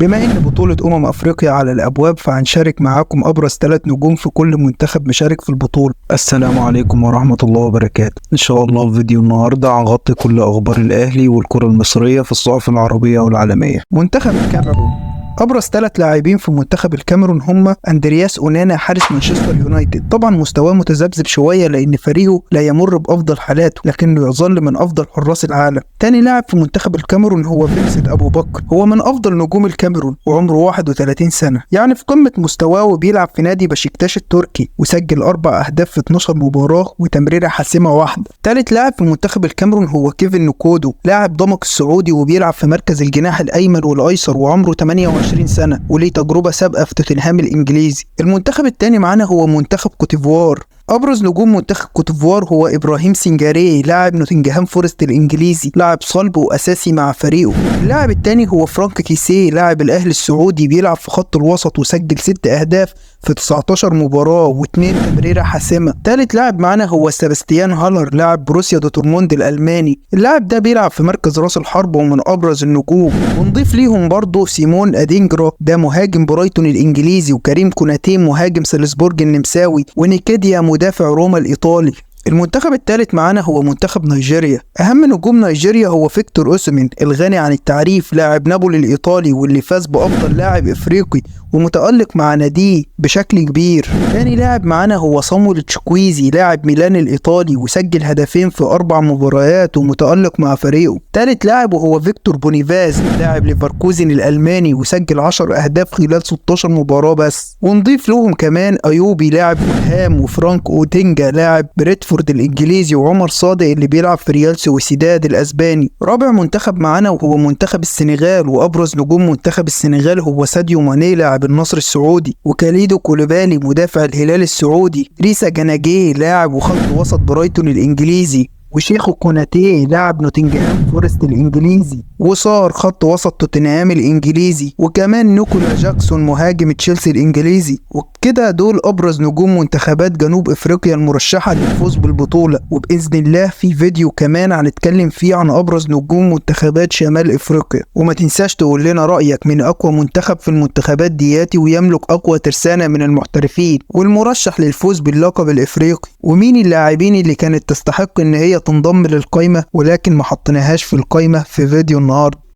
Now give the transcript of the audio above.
بما ان بطولة افريقيا على الابواب، فهنشارك معاكم ابرز 3 نجوم في كل منتخب مشارك في البطولة. السلام عليكم ورحمة الله وبركاته. ان شاء الله في فيديو النهاردة هنغطي كل اخبار الاهلي والكرة المصرية في الصحف العربية والعالمية. منتخب الكاميرون، ابرز 3 لاعبين في منتخب الكاميرون هم اندرياس اونانا حارس مانشستر يونايتد. طبعا مستواه متذبذب شويه لان فريقه لا يمر بافضل حالاته، لكنه يظل من افضل حراس العالم. تاني لاعب في منتخب الكاميرون هو فينسنت ابو بكر، هو من افضل نجوم الكاميرون وعمره 31 سنه، يعني في قمه مستواه، وبيلعب في نادي بشكتاش التركي، وسجل 4 اهداف في 12 مباراه وتمريره حاسمه واحده. تالت لاعب في منتخب الكاميرون هو كيفن نكودو، لاعب ضمك السعودي وبيلعب في مركز الجناح الايمن والايسر، وعمره 28 سنة وليه تجربة سابقة في توتنهام الإنجليزي. المنتخب الثاني معانا هو منتخب كوتيفوار. أبرز نجوم منتخب كوتيفوار هو إبراهيم سنجاري، لاعب نوتنجهام فورست الإنجليزي، لاعب صلب وأساسي مع فريقه. اللاعب الثاني هو فرانك كيسيه، لاعب الأهلي السعودي، بيلعب في خط الوسط وسجل 6 أهداف في 19 مباراة و2 تمريرة حاسمة. ثالث لاعب معانا هو سيباستيان هالر، لاعب بروسيا دورتموند الألماني. اللاعب ده بيلعب في مركز راس الحرب ومن أبرز النجوم. ونضيف ليهم برضه سيمون أدينجرا، ده مهاجم برايتون الإنجليزي، وكريم كوناتي مهاجم سالزبورج النمساوي، ونيكيديا مدافع روما الإيطالي. المنتخب الثالث معانا هو منتخب نيجيريا. أهم نجوم نيجيريا هو فيكتور أوسيمين الغني عن التعريف، لاعب نابولي الإيطالي واللي فاز بأفضل لاعب إفريقي ومتألق مع ناديه بشكل كبير. ثاني لاعب معانا هو صامويل تشيكويزي، لاعب ميلان الإيطالي، وسجل هدفين في 4 مباريات ومتألق مع فريقه. ثالث لاعب وهو فيكتور بونيفاز، لاعب ليفركوزن الألماني، وسجل 10 أهداف خلال 16 مباراة بس. ونضيف لهم كمان أيوبي لاعب فولهام، وفرانك أوتينجا لاعب بريتفورد الإنجليزي، وعمر صادق اللي بيلعب في ريال سويسيداد الأسباني. رابع منتخب معانا وهو منتخب السنغال، وأبرز نجوم منتخب السنغال هو ساديو ماني لاعب النصر السعودي، وكاليدو كولوبالي مدافع الهلال السعودي، ريسا جناجيه لاعب وخط وسط برايتون الإنجليزي، وشيخو كوناتي لاعب نوتنجهام فورست الإنجليزي، وصار خط وسط توتنهام الإنجليزي، وكمان نيكولا جاكسون مهاجم تشيلسي الإنجليزي. وكده دول أبرز نجوم منتخبات جنوب أفريقيا المرشحة للفوز بالبطولة. وبإذن الله في فيديو كمان هنتكلم فيه عن أبرز نجوم منتخبات شمال أفريقيا. وما تنساش تقول لنا رأيك من أقوى منتخب في المنتخبات دياتي ويملك أقوى ترسانة من المحترفين، والمرشح للفوز باللقب الإفريقي، ومين اللاعبين اللي كانت تستحق إن هي تنضم للقائمة ولكن ما حطيناهاش في القائمة في فيديو النهاردة.